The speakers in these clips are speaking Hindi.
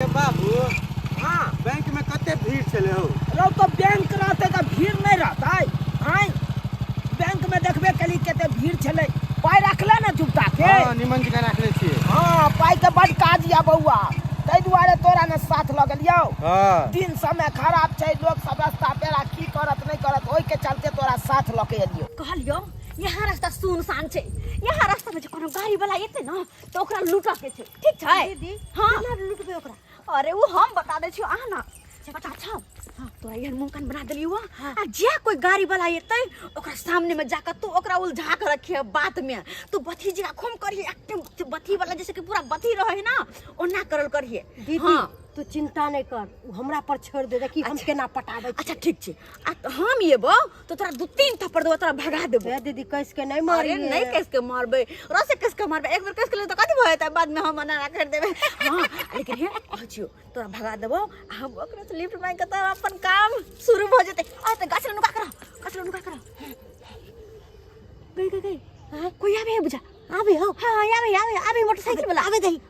बाबू हाँ बैंक में कते भीड़ चले हो लो तो बैंक रहते तो भीड़ नहीं रहता है बैंक में देखबे कली केते भीड़ चले पाई रखले ना जुटा के हाँ निमन जगह रखले छिए हाँ पाई के बड़ काज या बउआ तै दुआरे तोरा ने साथ लगलियो हाँ दिन समय खराब छै लोग सब रास्ता पेरा की करत नहीं करत ओइ के चलते तोरा साथ लके एलियो कहलियो यहाँ रास्ता सुनसान छै यहाँ रास्ता में कोनो गाड़ी वाला एते न तो ओकरा लूटा के छै ठीक छै दीदी हाँ केना लूटबे ओकरा अरे वो हम बता दे छियो आ ना पता छ हाँ तोरा यहाँ मुंह कान बना देलियो आ जे कोई गाड़ी वाला एते ओकरा सामने में जाकर तू ओकरा उलझा के रखिए बात में तू बथी जगह खूम करिए एकदम बथी वाला जैसे कि पूरा बथी रहे ना ओना करल करिए दीदी हाँ तू चिंता नहीं कर उ हमरा पर छोड़ दे देखी हम केना पटावे अच्छा ठीक छै आ हम येबो तो तोरा दू तीन थप्पड़ देबो तोरा भगा देबो बे दीदी कैस के नहीं मारी अरे नहीं कैस के मारबे रसे कैस के मारबे एक बार कैस के ले तो कथि भ जेतै बाद में हम मना कर देबे हां लेकिन हे कहछियो तोरा भगा देबो हम ओकरा से लिफ्ट मांग के तो अपन काम शुरू भ जेतै आ त गाछ नुका करो गई कोई आवे है बुझा आवे हो हां आवे मोटरसाइकिल वाला आवे दही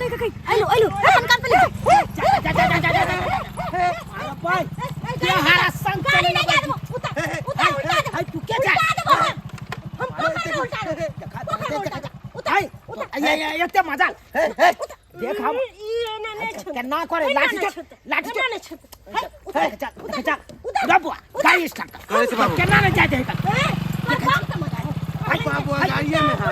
गई हेलो अपन कान पे ले जा अरे भाई ये हरा संग चले ना उतार हाय तू क्या जा हम उतार ये एते मजा देख हम केना करे लाठी उतार बाबू गाड़ी स्टार्ट करे से बाबू केना नहीं जाते है बाबू गाड़िए में है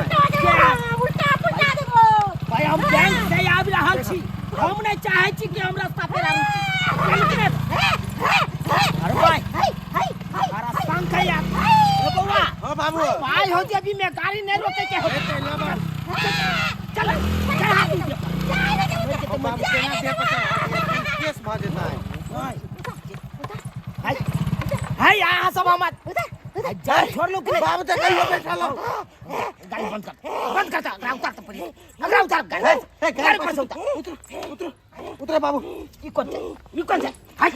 उल्टा पुल्टा देबो भाई हम बैंक से आबि रहल छी हम नहीं चाहे छी कि हम रास्ता पे अरे भाई हरा संग है यार ए बउआ हां बाबू भाई हो जे अभी मैं गाड़ी नहीं रोके के हो चल हाथ दे बाबू केना दे पता केस भ जेता है हाय आ सब मत जा छोड़ लो कि बाबू तो कहियो बैठा लो गाड़ी बंद कर उतार तो पड़ी अगर उतार गाड़ी पर से उतर उतरे बाबू ई कौन है हाय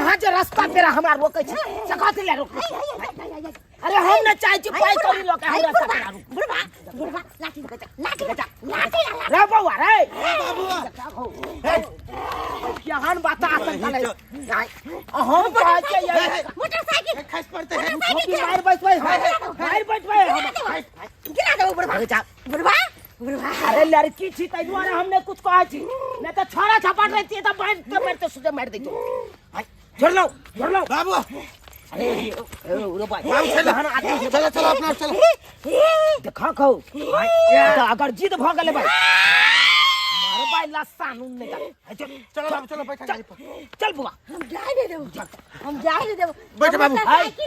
हां जे रास्ता पेरा हमरा रोके छै सकात ले रोक अरे हम न चाहे छी पाई करी लोके हम रास्ता पेरा रोक बुढ़वा लाठी रे बउआ रे बाबू केहन बात आसन करे हम कहे छै ये मोटरसाइकिल खस पड़ते हैं छोटी मार बैठबै हम गिरा देबो बुढ़वा अरे लड़की छी तै दुआरे हमने कुछ कहे छी नहीं तो छोरा छपाट रहती तो मारते सीधे मार देतो छोड़ लो बाबू अरे रे भाई बाबू चलो आदमी चलो अपना चलो देखा खो तो अगर जिद भ गेले भाई मारे भाई लस्सा नून नहीं चलो बाबू चलो बैठा गाड़ी पर चल बुआ हम जाए नहीं देबो बैठ बाबू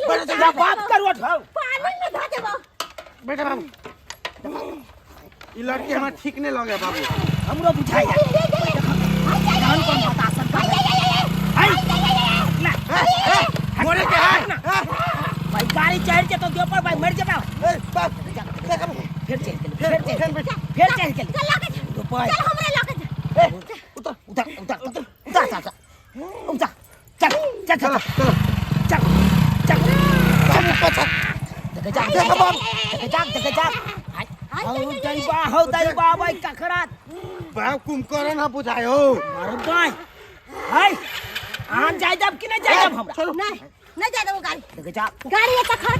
बैठ जा बात कर उठाओ पानी में धा देबो बैठ बाबू ई लड़की हमरा ठीक नहीं लगे बाबू हमरो बुझाई जान कौन बता सकता है मोरे के है भाई गाड़ी चढ़ के तो दे पर भाई मर जाबा फिर चल के चल लाके रुपए चल हमरे लाके उतर चल चलो जा हो दैबा भाई कखरात बाबू कुमकरण ना बुझायो मारो भाई हाय आन जाय जब कि नहीं जाय जब हमरा नहीं जाए देबो जा गाड़ी एता खड़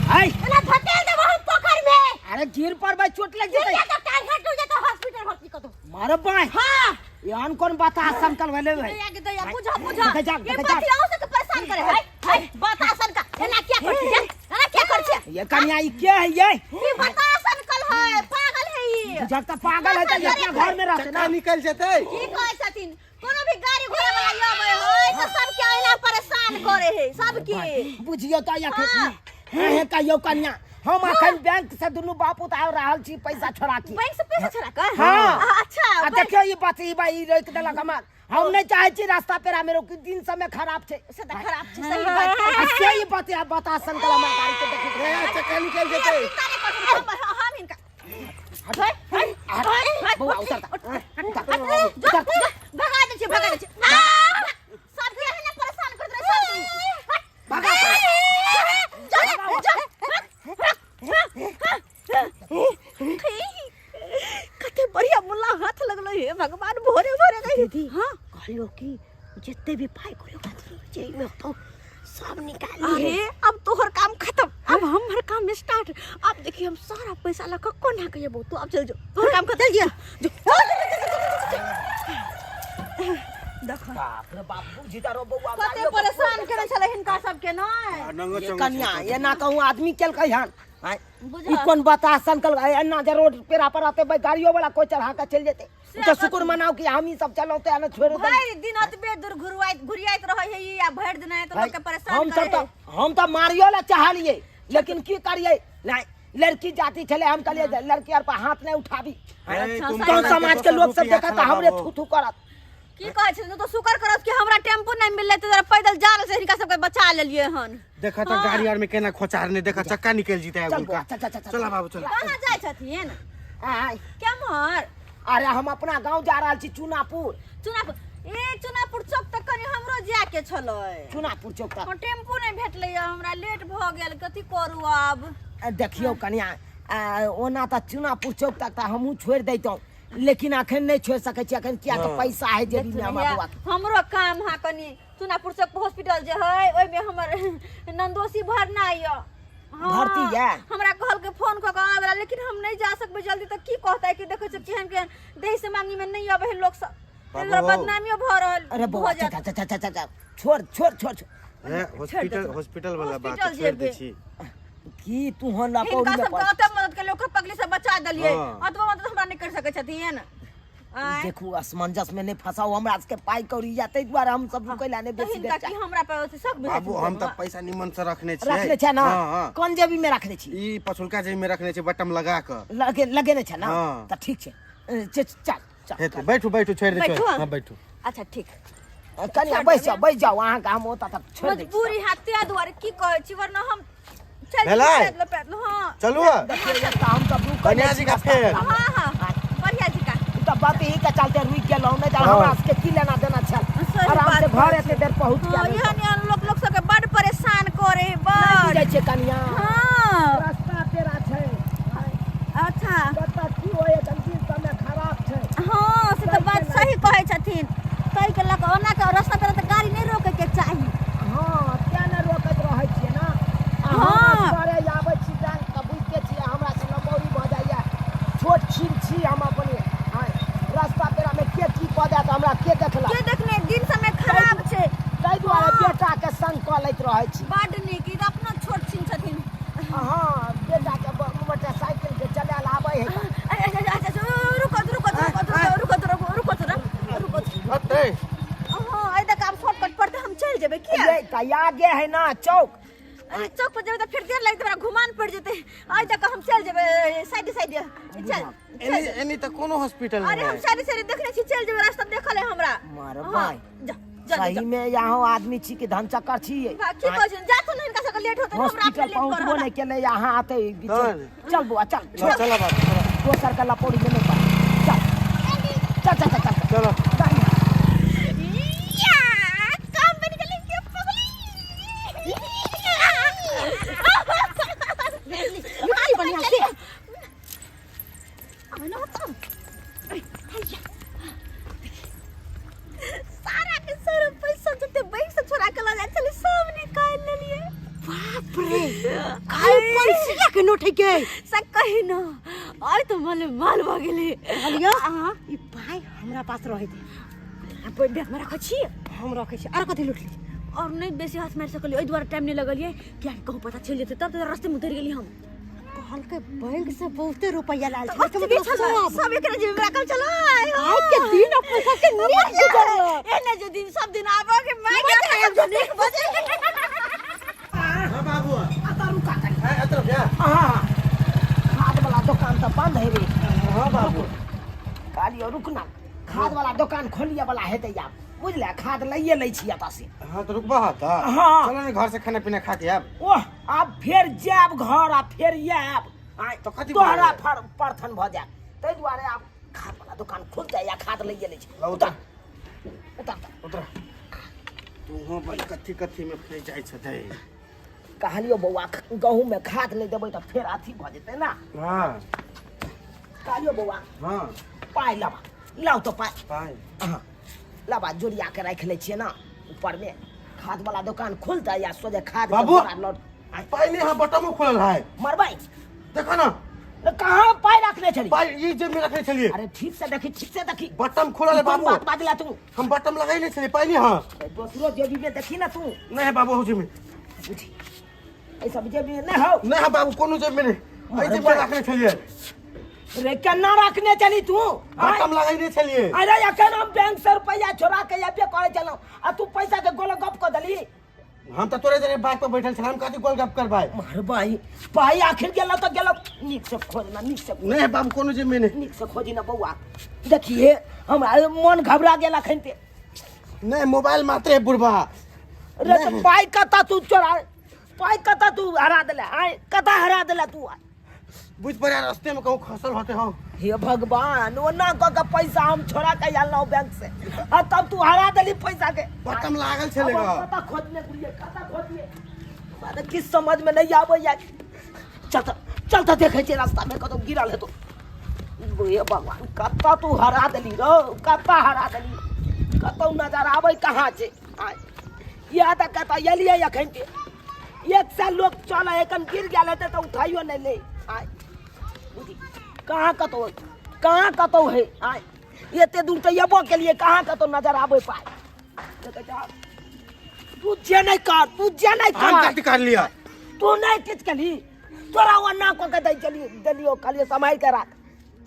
हाय ना धकेल देबो हम पोखर में अरे गिर पर भाई चोट लग गिर जेतै जा तो टांग घट टूट जाता हॉस्पिटल भर्ती कर दो मारो भाई हां यान कौन बात आसन कर वेले भाई दया बुझा जा ये बतियाओ से परेशान करे हाय बतासन का एना क्या करती है एना क्या करती ये कन्या ई क्या है ये बतासन कल है पागल है ये जब तक पागल है तो अपना घर में रहते ना निकल जेते की कहे छथिन कोनो भी गाड़ी घोड़ा वाला आवे होय तो सब के एना परेशान करे है सब के बुझियो तो या है कहियो कन्या हम अखन बैंक से दुनु बापू आ रहल छी पैसा छोड़ा की बैंक से पैसा छोड़ा कर हाँ। अच्छा देखियो ये बात ई भाई रोक देलक हमर हम नहीं चाहे छी रास्ता पेरा में रोक दिन समय खराब छे से तो खराब छै सही बात अच्छा ये बात आप बता संकल हमार गाड़ी के देखे चक्का निकल जेते हम इनका हट बउआ उतर भगा दे सब के है ना परेशान कर दे सब भगा जा हे भगवान भोरे भोरे गई दीदी हां कहलो कि जितने भी पाई करे जे में तो सब निकाल अरे अब तोहर काम खत्म अब हमर काम स्टार्ट अब देखिए हम सारा पैसा ला को ना कहिए तू अब चल जो तोहर काम खत्म गया जो देखो बाप रे बाप बुझी तारो बउआ कते परेशान करे छले हिनका सब के ना नंगो ये चंगो कन्या ये ना कहूं आदमी चल कई हन बुझा ई कौन बता संकल अन्ना जे रोड पेरा पर आते भाई गाड़ियों वाला कोई चढ़ा के चल जेते तो शुक्र मनाओ कि हम ही सब चलौते आने छोड़ दे भाई दिनत बे दूर घुरियाइत रहे है या भर दिन है तो लोग के परेशान करे हम तो मारियो ला चाह लिए लेकिन की करिए नहीं लड़की जाती चले हम कहलिए लड़की आर पर हाथ नहीं उठाबी कौन समाज के लोग सब देखा था हमरे थू थू करत की कहै छै तो शुक्र करत कि हमरा टेम्पू नहीं मिलले तो जरा पैदल जा रहे से हिनका सब के बचा लेलिए हन देखा तो गाड़ी आर में केना खोचार ने देखा चक्का निकल जीता है चल उनका चल चला बाबू चल कहां जाय छथिन आय क्या मार अरे हम अपना गांव जा रहल छी चुनापुर चुनापुर चौक तक कनी हमरो जाय के छलै चुनापुर चौक तक टेम्पू नहीं भेटलै हमरा लेट भ गेल कथि करू अब देखियो कन्या ओना तो चुनापुर चौक तक हमहू छोड़ दैतौ लेकिन अखन नहीं छोड़ सके छी अखन किया तो पैसा है जेबी में हमरा बुआ हमरो काम हा कनी चुनापुर चौक हॉस्पिटल जे है ओइ में हमर नंदोसी भरना य भर्ती है हमरा कहल के फोन क के आवेला लेकिन हम नहीं जा सकबे जल्दी तो की कहता है कि देखै छ केहन केहन देह से मांगी में नहीं आवे है लोग सब तेरा बदनामियो भ रहल अरे बुआ छोड़ छोड़ छोड़ हॉस्पिटल वाला बात हॉस्पिटल छोड़ दे छी की तू हन ला इनका पौड़ी सब कते मदद के लोग पगली से बचा दलिए अतवा मदद हमरा नहीं कर सके छथिन देखू असमंजस में नहीं फंसाओ हमरा के पाई कौड़ी जाते द्वारा हम सब रुकैला ने बेसी इनका की हमरा पे सब बाबू हम तो पैसा निमन से रखने छी रखले छ ना कौन जेबी में रखले छी ई पछुलका जेबी में रखने छी बटम लगा के लगे ने छ ना हाँ। त ठीक छै चल हे तो बैठू बैठू छोड़ दे बैठू, हां बैठू अच्छा ठीक कन्या बैठ जाओ वहां का हम ओता तक छोड़ दे मजबूरी हाथे द्वारे की कहै छी वरना हम चल भेलै? पैदल हां चलू देखिए ये काम सब रुक कन्या जी का फेर हां हां बढ़िया जी का तो बात ही के चलते रुक गेलौ नहीं त हमरा के की लेना देना छल सही आराम से बात घर एते देर पहुंच हां गेल यहाँ लोग सब के बड़ परेशान करे बड़ जाय छै कन्या हां रास्ता तेरा छै अच्छा कत की होय जल्दी समय खराब छै हां से तो बात सही कहै छथिन तै के लक ओना के रास्ता पर तो गाड़ी नहीं रोके के चाही हां क्या न रोकत रहै छियै ना हाँ। सारे आबै छी जान त बुझते छी हमरा से लमौरी भ जाइया छोट छीन छी हम अपने रास्ता तेरा में के की क देत हमरा के देखला के देखने दिन समय खराब छै तै दुआरे बेटा के संग क लैत रहै छी बड नीक ई अपना छोट छिन छथिन हां बेटा के मोटरसाइकिल के चलाल आबै है रुको हटे हां आई तक आप शॉर्टकट पड़ते हम चल जेबे किया ये का आगे है ना चौक चौक पर जेबे तो फिर देर लगे तोरा घुमान पड़ जेते आई तक हम चल जेबे साइड चल एनी त कोनो हॉस्पिटल अरे हम साइड देखने छी चल जेबे रास्ता देखल है हमरा मार हाँ, भाई जा सही में यहाँ आदमी छी के धन चक्कर छी की कहै छी जा तो नहीं इनका सब लेट होते हमरा हॉस्पिटल पहुंचबो नहीं केले यहाँ आते चल बुआ चल चला बाबू दोसर का लपौड़ी में नहीं पड़ चल चल चल चल चल चलो या काम में निकल के पगली गाड़ी बढ़िया से अब ना होता सारा के सारा पैसा जते बैंक से छोड़ा के ला चले सब निकाल लेलिए बाप रे खाली पैसा के नोट के सब कही ना आई तो माल भ गेले हलिया ई पाई हमरा पास रहे दे अब बैग में रख छी हम रखे छी आर कथि लूट ली और नहीं बेसी हाथ मार सकलिए ओइ द्वारा टाइम नहीं लगलिए क्या कहूं पता चल जेते तब तो रास्ते में उतर गेली हम कहल के बैंक से बहुते रुपया लाल तो छे सब एकरा जे रकम चलो आज के दिन पैसा के नीक गुजरल एने जे दिन सब दिन आबो के मैं के नीक बजे हां बाबू आता रुका कर है अतर जा हां खाद वाला दुकान तो बंद है रे हां बाबू कालियो रुकना खाद वाला दुकान खोलिए वाला हेतै आप बुझले खाद लइए लै छी एता से हां तो रुकबा त हाँ। चलो ने घर से खाना पीना खा के आब ओह अब फिर जाब घर आ फिर आब तो कथि तोहरा परथन भ जाए तै दुआरे आप खाद वाला दुकान खुल जाए या खाद लइए लै छी उतर उतर उतर तू हो बड़ी कथि कथि में फंस जाय छते कहलियो बौआ गहूं में खाद नहीं देबै त फिर अथी भ जेतै ना हां कहलियो बौआ हां पाई लबा लाओ तो पाई पाई हाँ ला बात जोड़िया के रख ले छिए ना ऊपर में खाद वाला दुकान खुलता या सोचे खाद के बाबू। बोरा लौट पाई नहीं हाँ बटम खोलल है मरबाई देखो ना कहाँ पाई रखने चली पाई ये जेब में रखने चलिए अरे ठीक से देखी बटम खोलल है बाबू बात बाजला तू हम बटम लगाई नहीं चलिए पाई नहीं हाँ दूसरो जेबी में देखी ना तू नहीं है बाबू हो जेब में बुझी ऐसा जेबी में नहीं हो नहीं है बाबू कोनो जेब में नहीं आई जेब में रखने चलिए रे केना रखने चली तू बटम लगाई नहीं चलिए अरे यखन हम बैंक से रुपया छोड़ा के या पे करे चलो आ तू पैसा के गोल गप कर दली हम तो तोरे जरे बाइक पे बैठल छल हम काती गोल गप करबाई मार भाई भाई आखिर गेलो तो गेलो नीक से खोजना नीक से नहीं है बाबू कोनो जेब में नहीं नीक से खोजी ना बउआ देखिए हमारे मन घबरा गेला खनते नहीं मोबाइल मात्र है बुढ़वा रे तो पाई कता तू चोरा पाई कता तू हरा देला आय कता हरा देला तू बुझ पर रास्ते में कहूँ खसल होते हो हे भगवान वो ना का पैसा हम छोड़ा के आलो बैंक से आ तब तू हरा देली पैसा के बटम लागल चलेगा कता खोजने गुलिए कता खोजिए बात किस समझ में नहीं आवे या चलता देखे छे रास्ता में कतो गिरल है तो हे भगवान कता तू हरा देली रो कता हरा देली कतो नजर आवे कहां छे आय या त कता यलिए यखन के एक साल लोग चला एकन गिर गेले तो उठाइयो नहीं ले आय कहाँ कतो है आय एते दूर तो येबो के लिए कहाँ कतो नजर आवे पाए तू जे नहीं हम कर कर लिया तू नहीं किच कली तोरा वन्ना को के दई चली दलियो कलियो संभाल के रख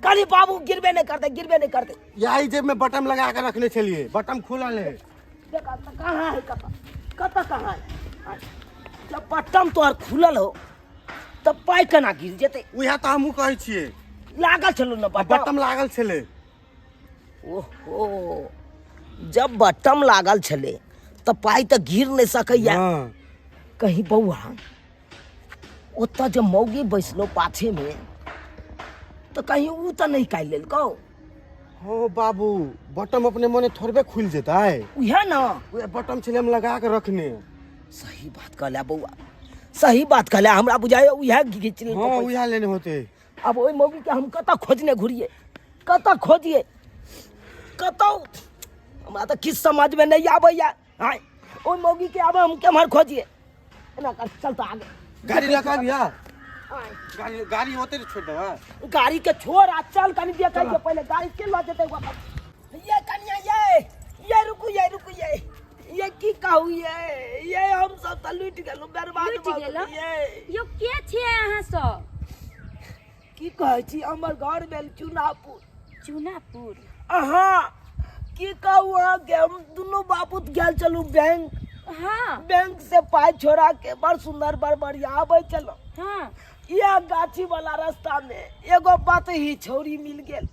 कली बाबू गिरबे नहीं करते यही जेब में बटम लगा कर रखने चलिए बटम खुला ले देखा कहाँ है कता कहाँ है जब बटम तोहर खुलल हो तब पाई केना गिर जेते उहे तो हमहू कहै छियै लागल चलो ना बटम लागल छले ओहो जब बटम लागल छले तो पाई तो गिर नहीं सकैया हाँ। कहीं बउआ ओता जब मौगी बैसलो पाछे में तो कहीं ऊ तो नहीं काट लेल कहो हो बाबू बटम अपने मने थोड़बे खुल जेता है उहे ना उहे बटम छले हम लगा के रखने सही बात कहला बउआ सही बात कहला हमरा बुझाय उहे घिच लेल हाँ उहे लेने होते अब ओई मौगी के हम कता खोजने घुरिए कता खोजिए कतो हमरा तो किस समझ में नहीं आबैया हाय ओई मौगी के अब हम केमहर खोजिए एना कर चल तो आगे गाड़ी लगा भैया हाय गाड़ी होते छोड़ देवा गाड़ी के छोड़ आ चल कनी देखे के पहले गाड़ी के लो जेते वापस ये कनिया ये रुकू ये की कहू ये हम सब त लूट गेलु बर्बाद लूट गेलो? ये यो के छे अहाँ सब की कहै छी हमर घर भेल चुनापुर अहाँ की कहू अहाँ के हम दुनू बापूत गेल चलू बैंक हाँ बैंक से पाई छोड़ा के बड़ सुंदर बड़ बढ़िया आबै चलो हाँ ये गाछी वाला रास्ता में एगो बात ही छौरी मिल गेल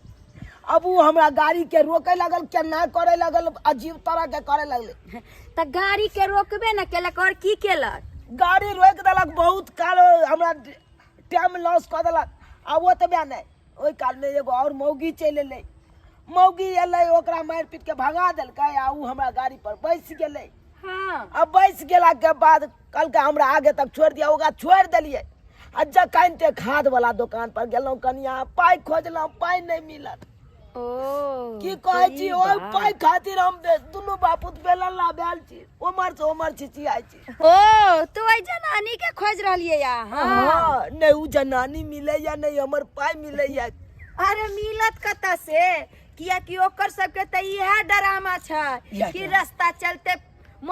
अब वो हमरा गाड़ी के रोके लगल केना करे लगल अजीब तरह के करे लगले त गाड़ी के रोकबे न केलक और की केलक गाड़ी रोक देलक बहुत काल हमरा टाइम लॉस कर देलक अब वो तो बया नहीं ओई काल में एगो और मौगी चल एलै मौगी एलै ओकरा मार पीट के भगा देलकै आ ऊ हमरा गाड़ी पर बैस गेलै हाँ अब बैस गेला के बाद कल के हमरा आगे तक छोड़ दिया ओकरा छोड़ देलिए आ जखन ते खाद वाला दुकान पर गेलौं कनिया पाई खोजलौं पाई नहीं मिलत ओ की कहै छी ओइ पाई खातिर हम दुनू बापूत बेलन ला बैल छी उमर से उमर छिचियाइ छी ओ तो ओइ जनानी के खोज रहलिए या हाँ नहीं ऊ जनानी मिले या नहीं हमर पाई मिले या अरे मिलत कता से किया कि ओकर सबके त इहे ड्रामा छै कि रास्ता चलते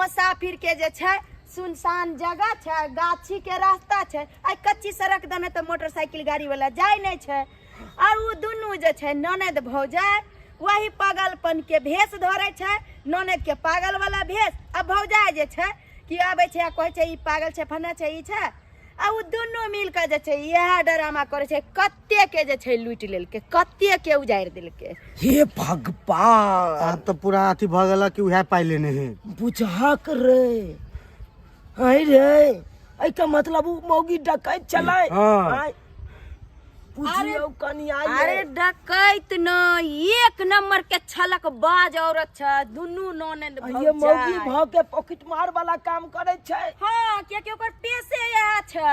मुसाफिर के जे छै सुनसान जगह छै गाछी के रास्ता छै आ कच्ची सड़क दने त मोटरसाइकिल गाड़ी वाला जाय नहीं छै और उ दुनू जे छै ननद भौजाई वही पागलपन के भेष धरे छै ननद के पागल वाला भेष आ भौजाई जे छै कि आबै छै आ कहै छै ई पागल छै फना छै ई छै आ उ दुनू मिल के जे छै इहे ड्रामा करे छै कत्ते के जे छै लूट लेलके कत्ते के उजाड़ देलके हे भगवान अब तो पूरा अथी भ गेल कि उहे पाई लेने है बुझाक रे आई रे आई का मतलब ऊ मौगी डकैत चलाए हाँ। पूछियो कनिया अरे डकैत न एक नंबर के छलक बाज औरत छै दुनू ननद ये मौगी भौजाई भाव के पॉकेट मार वाला काम करे छै हाँ कियाकि ओकर पेशे यह छै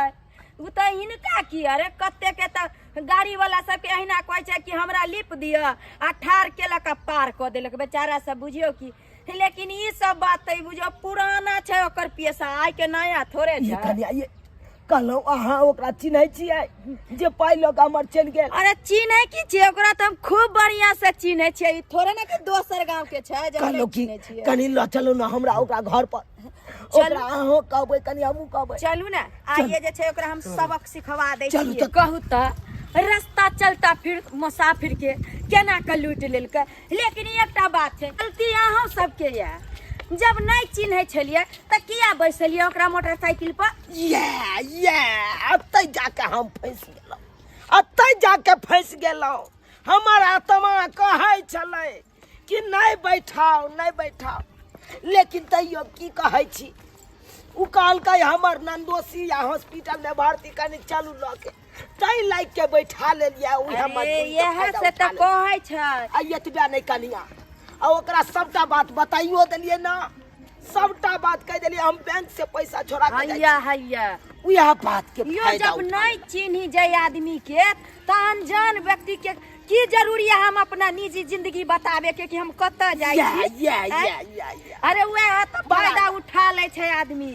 उ त हिनका की अरे कते के त गाड़ी वाला सब के अहिना कहै छै कि हमरा लिप दिय आ ठार केलक आ पार क देलक बेचारा सब बुझियो की। लेकिन ई सब बात त बुझियो पुराना छै ओकर पेशा, आइ के नया थोड़े ये छै। कनिया ये कहलहुँ अहाँ ओकरा चिन्है छियै जे पाइ लऽ कऽ हमर चलि गेल? अरे चिन्है की छियै ओकरा त हम खूब बढ़िया से चिन्है छियै, ई थोड़े ने कि दोसर गांव के छै जे कहलहुँ नहीं कि चिन्है छियै। कनि ल चलू ने हमरा ओकरा घर पर, ओकरा अहाँ कहबै कनि हमहूँ कहबै। चलू ने आइए जे छै ओकरा हम सबक सिखवा दै चलू छियै। तऽ। कहू त रास्ता चलता फिर मुसाफिर के केना के लूट लेलकै। लेकिन एकटा बात छै गलती अहाँ सबके ये, जब नहीं चिन्है छलियै त किया बैसलियै ओकरा मोटरसाइकिल पर? ये अतै जाके हम फंसि गेलहुँ, अतै जाके फंसि गेलहुँ। हमर आत्मा कहै छलै कि नहीं बैठाओ नहीं बैठाओ, लेकिन तैयो की कहै छी, उ कहलकै हमर नंदोसी या हॉस्पिटल में भर्ती कनि चलू लऽ के, तै लाइक के बैठा लेलियै। उ हमर यह से त कहै छै। आ एतबे नहीं कनिया, आ ओकरा सबटा बात बताइयो देलियै ना, सबटा बात कह देलियै। हम बैंक से पैसा छोड़ा के हैया हैया उहे बात के यो फायदा जब नहीं चिन्ही जाए आदमी के त अनजान व्यक्ति के की जरूरी है हम अपना निजी जिंदगी बतावे के कि हम कतऽ जाइ छी? या अरे वह त फायदा उठा ले छै आदमी।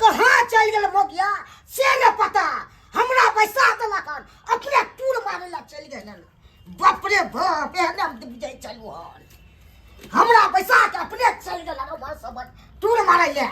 कहाँ चल गेल मोगिया से न पता, हमरा पैसा देलक अपने टूर मारे ला चल गेल। बाप रे बाप एहने बुझाइ चलू हन, हमरा पैसा के अपने चल गेल हमर सब टूर मारे ले।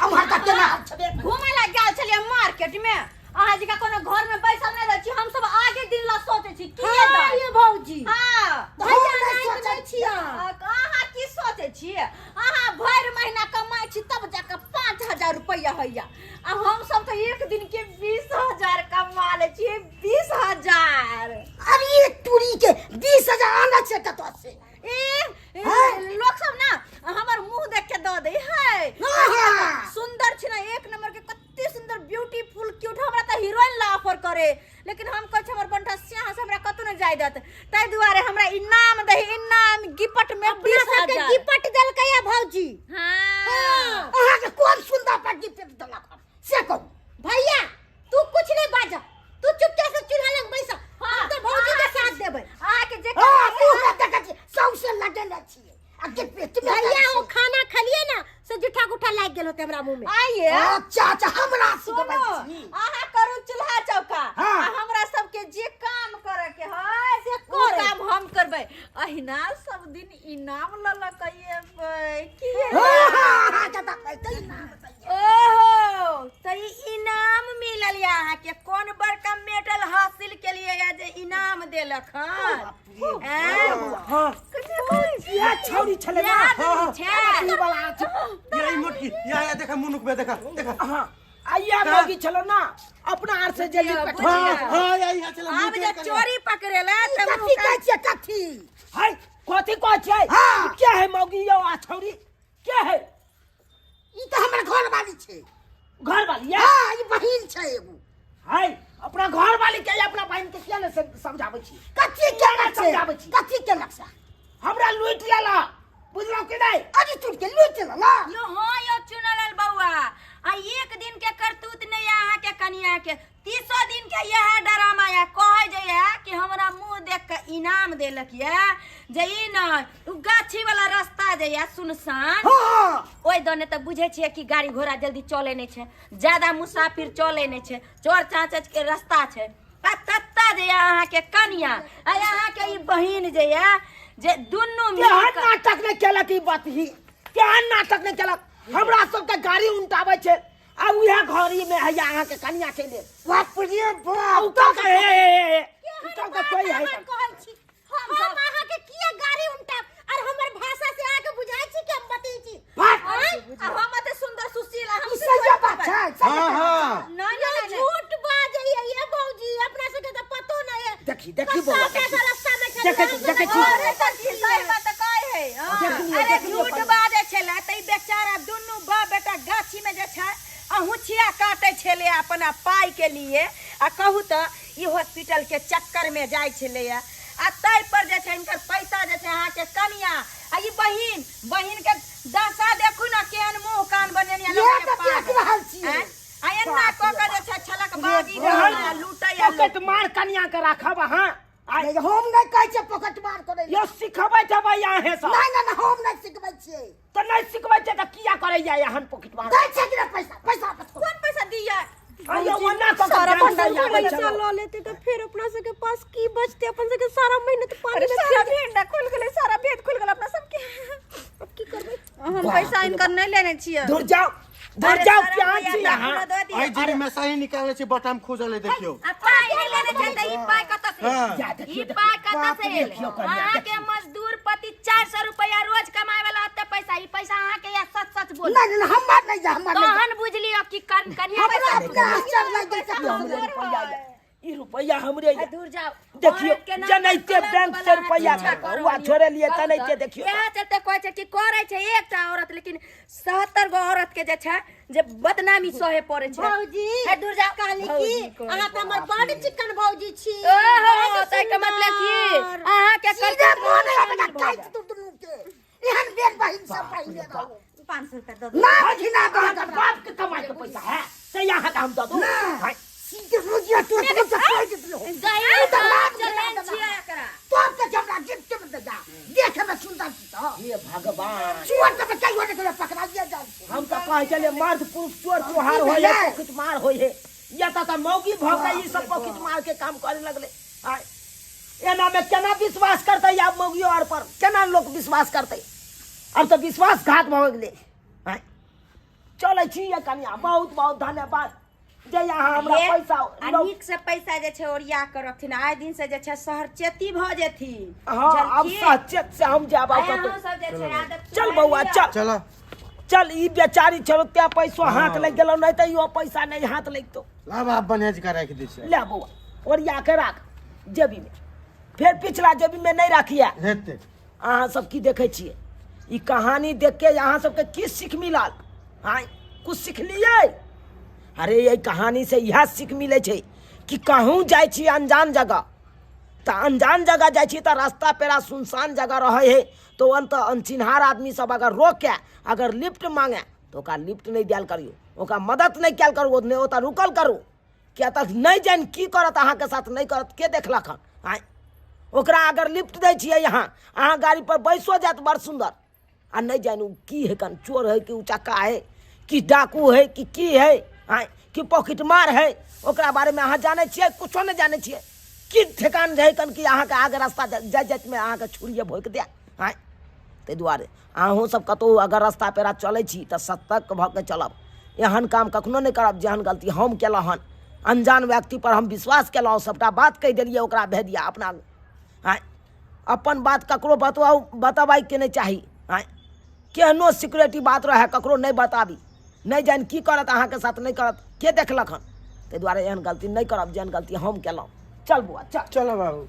हमर त केना छबे घूमे ला गेल छलिए मार्केट में, अहाँ जी का कोनो घर में बैसल नहीं रह छी, हम सब आगे दिन ला सोचे छी की हाँ, ये भौजी हां भैया नहीं सोचै छियै। अहाँ की सोचे छी? अहाँ भर महीना कमाई छी तब जाके 5000 रुपया हैया, आ हम सब तो एक दिन के 20000 कमा ले छी। 20000 अरे ये टूरी के 20000 आना छै कतौ से? लोग सब ना हमर मुंह देख के द दे है। हाँ। सुंदर छी ना, एक नंबर के कत्ते सुंदर ब्यूटीफुल क्यूट, हमरा त हीरोइन ला ऑफर करे। लेकिन हम कह हमर बंटा सियाह से हमरा कतौ न जाय दत, तै दुआरे हमरा इनाम दे, इनाम गिफ्ट में 20000 गिफ्ट देलकै या भौजी? हां अहाँ के कोन सुंदर पर गिफ्ट देलक से कहू। भैया तू कुछ नहीं बाजा, तू चुपचाप से चूल्हा लग बैस, हम तो भौजी के साथ देबै। आ के जे हां मुंह में देखै छी सौसे लगल छियै। आ के पेट में भैया वो खाना खलिए ना से जुठा गुठा लाग गेल होते हमरा मुंह में। आइए अच्छा अच्छा हमरा सिखबै सुनो, छी। अहाँ करू चूल्हा चौका, हाँ। आ हमरा सबके जे काम करे के है से काम हम करबै। अहिना सब दिन इनाम ललकइए की हां कता कहै ना बताइए। ओहो त ई इनाम मिलल या अहाँ के? कोन बड़का मेडल हासिल के लिए या जे इनाम देलक हन? हां ये छौरी छले ना, याद छै? ई वाला यही मोटकी या देखा मुनुक में देखा देखा। हां आइया मौगी चलो ना, अपना आर से जल्दी बुझिया, कट। बुझिया। हाँ यही चला अब जे चोरी पकड़ेला त कथी कहै छियै कथी? है कथी कहै छै? हाँ। क्या है मौगी यो आ छौरी क्या है? ई त हमर घर वाली छै। घर वाली है? हां ई बहिन छै एगो। है अपना घर वाली के अपना बहन के किया ने समझाबै छी? कथी केलक से? समझाबै छी? कथी केलक से? हमरा लूट लेला, बुझलौ कि नहीं? अरे टूट के लूट लेला। यो हां यो चुनल बउआ, आ एक दिन के करतूत नहीं अहाँ के कनिया के 30 दिन के यह डरामा या कहे जे है कि हमरा मुंह देख के इनाम देलक या जे ई न उ गाछी वाला रास्ता जे या सुनसान हां ओइ दने त बुझे छिए कि गाड़ी घोड़ा जल्दी चले नहीं छै, ज्यादा मुसाफिर चले नहीं छै, चोर चाँचज के रास्ता छै। आ तत्ता जे अहाँ के कनिया आ अहाँ के ई बहिन जे या जे दुन्नु केहन मिलकर नाटक नहीं केलक ई बात ही, केहन नाटक नहीं केलक? हमरा सबके गाड़ी उल्टाबै छै आ उहे घड़ी में है अहाँ के कनिया के ले बाप रे बाप। उतर के हे उतर के कोई है हम कहै छी हम अहाँ के किया गाड़ी उल्टा और हमर भाषा से आके बुझाइ छी कि हम बतै छी। भाग। आ हम अते सुंदर सुशील हम ई सही बात छै। हाँ हाँ नहीं ये नहीं नहीं झूठ बाजै ये भौजी, अपना से के त पतो नहीं है। देखी देखी बउआ कैसा रास्ता में देखै छी अरे त सही बात कहे है हाँ। अरे झूठ बाजे छले त ई बेचारा दुन्नु बाप बेटा गाछी में जे छै अहुछिया काटे छले अपना पाई के लिए, आ कहू त ई हॉस्पिटल के चक्कर में जाय छले आ तै पर जे छै इनकर पैसा जे छै अहाँ के कनिया आ ई बहिन के दशा देखू न केहन मुंह कान बनेनिया ये लोग के त देख रहल छियै। आ एना कोका जे छै छलक बाजी रहल लूटै या पॉकेट मार कनिया के राखब अहाँ नहीं, हम नहीं कहै छियै पॉकेट मार करे यो सिखबै जबै अहे सब नहीं नहीं हम नहीं सिखबै छियै त नहीं सिखबै छै त किया करे जाय अहन पॉकेट मार दै छै कि नहीं पैसा पैसा वापस करो। कोन पैसा दिया अयो वना को सारा बैंक से भंडार आबै पैसा छलो। लऽ लेते तो फिर अपना सब के पास की बचते अपन सब के सारा मेहनत पानी अरे में सारा भेद ना खुल गेलै सारा भेद खुल गेल अपना सबके अब की करबै हम पैसा इनकर नहीं लेने छियै दूर जाओ अरे क्या सारा छी भैया यहाँ हमरा दऽ दिया आई जेबी में सही निकाले छी बटम खोजले देखियो आ पाई नहीं लेने छै त ई पाई कतऽ से हाँ। जा देखियो ई पाई कतऽ से एलै देखियो कनिया, अहाँ के मजदूर पति 400 रुपया रोज कमाए वाला ओते पैसा ई पैसा अहाँ के या सच सच बोल नहीं नहीं हम बात नहीं जा हम बात नहीं जा। तहन बुझली अब की कन्या हमरा पैसा अपना आश्चर्य नहीं दे सकते हमरे हम। रुपया ये। ई रुपया हमरे ये। दूर जाओ देखियो औरत के नाम जनैते पर बैंक कलंक से वाला रुपया पीछा करो हुआ लियो। छोड़े लिए कहू तनैते तऽ, देखियो इएह चलते कहै छै कि करै छै एकटा औरत लेकिन 77 गो औरत के जे छै जे बदनामी सहे पड़े छै भौजी हे दूर जाओ कहली की अहाँ त हमर बड़ चिकन भौजी छी ओहो तै के मतलब की अहाँ के सीधे मोन है बेटा कर काट तू दुनू के एहन बेन बहिन सब पहिले रहो 500 रुपया दे दो ना घिना अहाँके दो बाप के कमाई के पैसा है से यहाँ का हम दऽ दू हाय। सीधे रोजिया तू तो कोई दे लो गया तो लाभ चलेन दिला छियै एकरा तो के हमरा गिफ्ट में दे जा देखे में सुंदर छी तो हे भगवान सुअर के बच्चा होने के पकड़ा दिया जाए हम तो कहै छलिए मर्द पुरुष चोर चोहार होय है पॉकेट मार होय है या त मौगी भ गई ई सब पॉकेट मार के काम करे लगले हाय। एना में केना विश्वास करते आप मौगियो और पर केना लोग विश्वास करते अब तो विश्वासघात भ गेले हाय। चलै छी ये कन्या बहुत बहुत धन्यवाद जे यहाँ हमरा हे, पैसा आ नीक से पैसा जे छै ओरिया के रखथिन आइ दिन से जे छै शहर चेती भ जेथिन हाँ अब बुझलखिन? सचेत से हम जाब आ कतौ अहाँ सब जे छै आदत चल सुधारि बउआ लिअ। चल चलो चल ई बेचारी चलो त्या पैसो हाथ लग गेलो नहीं तो यो पैसा नहीं हाथ लगतो लाभ आप बनेज का रख दी छै ले बउआ ओरिया के राख जेबी में फिर पिछला जेबी में नहीं राखिए हेते अहाँ सब की देखे छिए ई कहानी देख के अहाँ सबके की सीख मिलल हाँ कुछ सीखलिए अरे ये कहानी से यह सीख मिले छै कि कहूँ जाय छी अनजान जगह तो अनजान जगह जाय छी तो रास्ता पेरा सुनसान जगह रहे है तो अंत अनचिन्हार आदमी सब अगर रोक के अगर लिफ्ट मांगे तो ओका लिफ्ट नहीं दियल करियो ओका मदद नहीं कल करू नहीं ओता रुकल करू क्या तक नहीं जान की करत अहाँ के साथ नहीं करत के देखलक हन आय ओकरा अगर लिफ्ट दै छियै यहाँ अहाँ गाड़ी पर बैसो जात बड़ सुंदर आ नहीं जानू की है कन चोर है कि उचक्का है कि डाकू है कि की है आय कि पॉकेट मार है ओकरा बारे में अहाँ जाने छियै कुछो नहीं जाने छियै की ठेकान है कन कि अहाँ के आगे रास्ता जाइत जाइत में अहाँ के छुरिये भोंक दे आय ताहि दुआरे अहूँ सब कतहु अगर रास्ता पेरा चलै छी तऽ सतर्क भऽ के चलब एहन काम कखनो नहीं करब जेहन गलती हम केलहुँ हन अनजान व्यक्ति पर हम विश्वास केलहुँ सबटा बात कहि देलियै ओकरा भेज दिया अपना आय अपन बात ककरो बताबाई के नहीं चाही आय केहनो सिक्योरिटी बात रहे ककरो नहीं बताबी नहीं जान की करत अहाँ के साथ नहीं करत के देखलक हन ताहि दुआरे एहन गलती नहीं करब जेहन गलती हम केलहुँ चल बुआ चल चलो बाबू